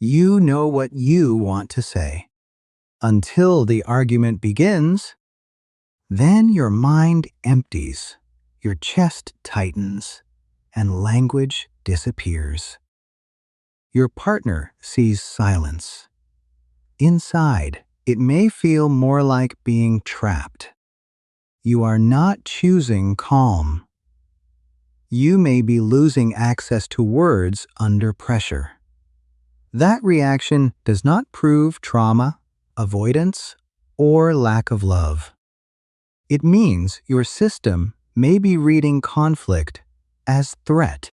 You know what you want to say. Until the argument begins, then your mind empties, your chest tightens, and language disappears. Your partner sees silence. Inside, it may feel more like being trapped. You are not choosing calm. You may be losing access to words under pressure. That reaction does not prove trauma, avoidance, or lack of love. It means your system may be reading conflict as threat.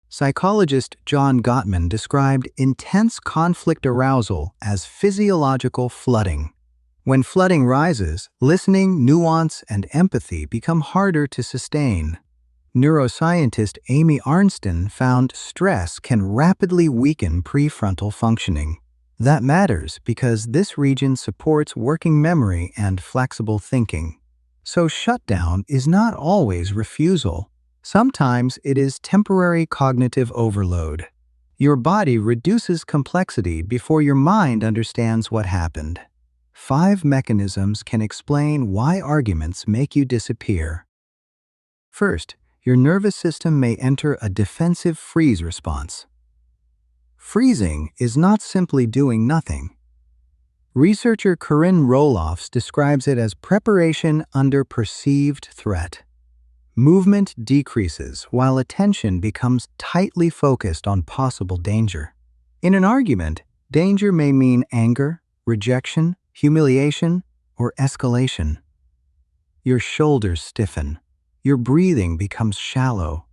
Psychologist John Gottman described intense conflict arousal as physiological flooding. When flooding rises, listening, nuance, and empathy become harder to sustain. Neuroscientist Amy Arnsten found stress can rapidly weaken prefrontal functioning. That matters because this region supports working memory and flexible thinking. So shutdown is not always refusal. Sometimes it is temporary cognitive overload. Your body reduces complexity before your mind understands what happened. 5 mechanisms can explain why arguments make you disappear. First, your nervous system may enter a defensive freeze response. Freezing is not simply doing nothing. Researcher Corinne Roelofs describes it as preparation under perceived threat. Movement decreases while attention becomes tightly focused on possible danger. In an argument, danger may mean anger, rejection, humiliation, or escalation. Your shoulders stiffen. Your breathing becomes shallow.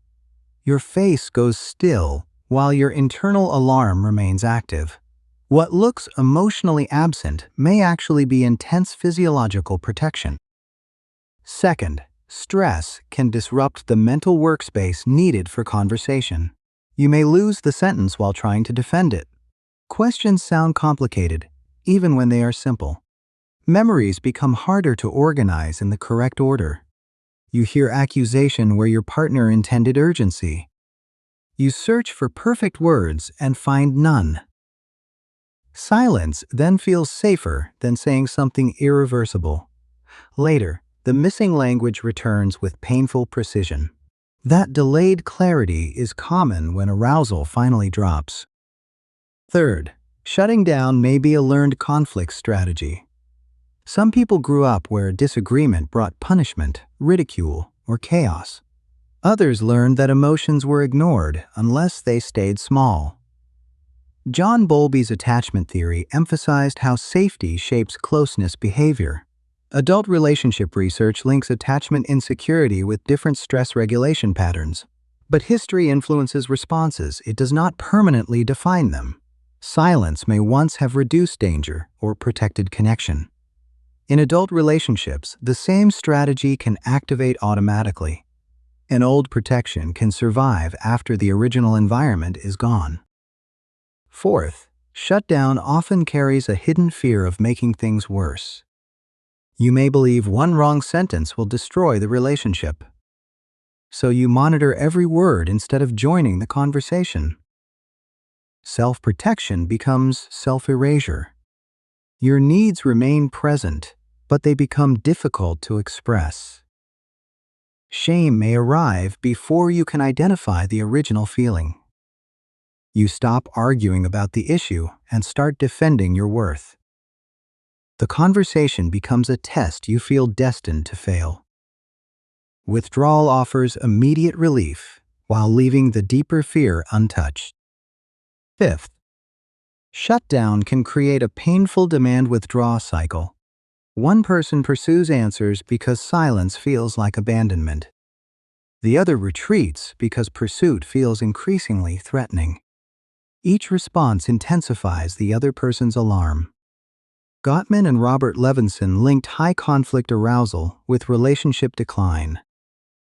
Your face goes still while your internal alarm remains active. What looks emotionally absent may actually be intense physiological protection. Second, stress can disrupt the mental workspace needed for conversation. You may lose the sentence while trying to defend it. Questions sound complicated, even when they are simple. Memories become harder to organize in the correct order. You hear accusation where your partner intended urgency. You search for perfect words and find none. Silence then feels safer than saying something irreversible. Later, the missing language returns with painful precision. That delayed clarity is common when arousal finally drops. Third, shutting down may be a learned conflict strategy. Some people grew up where disagreement brought punishment, ridicule, or chaos. Others learned that emotions were ignored unless they stayed small. John Bowlby's attachment theory emphasized how safety shapes closeness behavior. Adult relationship research links attachment insecurity with different stress regulation patterns. But history influences responses, it does not permanently define them. Silence may once have reduced danger or protected connection. In adult relationships, the same strategy can activate automatically. An old protection can survive after the original environment is gone. Fourth, shutdown often carries a hidden fear of making things worse. You may believe one wrong sentence will destroy the relationship. So you monitor every word instead of joining the conversation. Self-protection becomes self-erasure. Your needs remain present, but they become difficult to express. Shame may arrive before you can identify the original feeling. You stop arguing about the issue and start defending your worth. The conversation becomes a test you feel destined to fail. Withdrawal offers immediate relief while leaving the deeper fear untouched. Fifth, shutdown can create a painful demand-withdraw cycle. One person pursues answers because silence feels like abandonment. The other retreats because pursuit feels increasingly threatening. Each response intensifies the other person's alarm. Gottman and Robert Levinson linked high conflict arousal with relationship decline.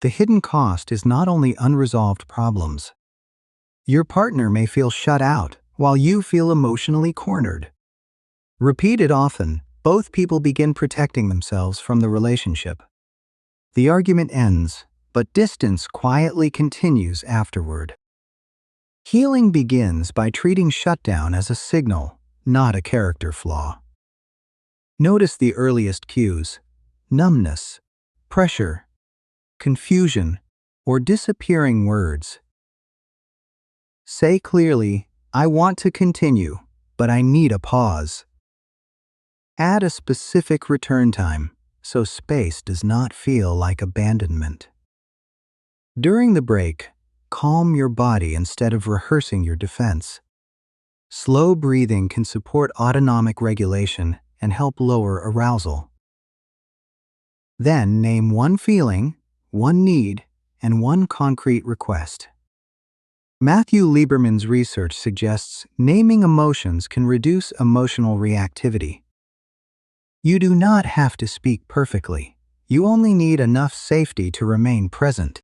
The hidden cost is not only unresolved problems. Your partner may feel shut out while you feel emotionally cornered. Repeated often, both people begin protecting themselves from the relationship. The argument ends, but distance quietly continues afterward. Healing begins by treating shutdown as a signal, not a character flaw. Notice the earliest cues: numbness, pressure, confusion, or disappearing words. Say clearly, "I want to continue, but I need a pause." Add a specific return time, so space does not feel like abandonment. During the break, calm your body instead of rehearsing your defense. Slow breathing can support autonomic regulation and help lower arousal. Then name one feeling, one need, and one concrete request. Matthew Lieberman's research suggests naming emotions can reduce emotional reactivity. You do not have to speak perfectly. You only need enough safety to remain present.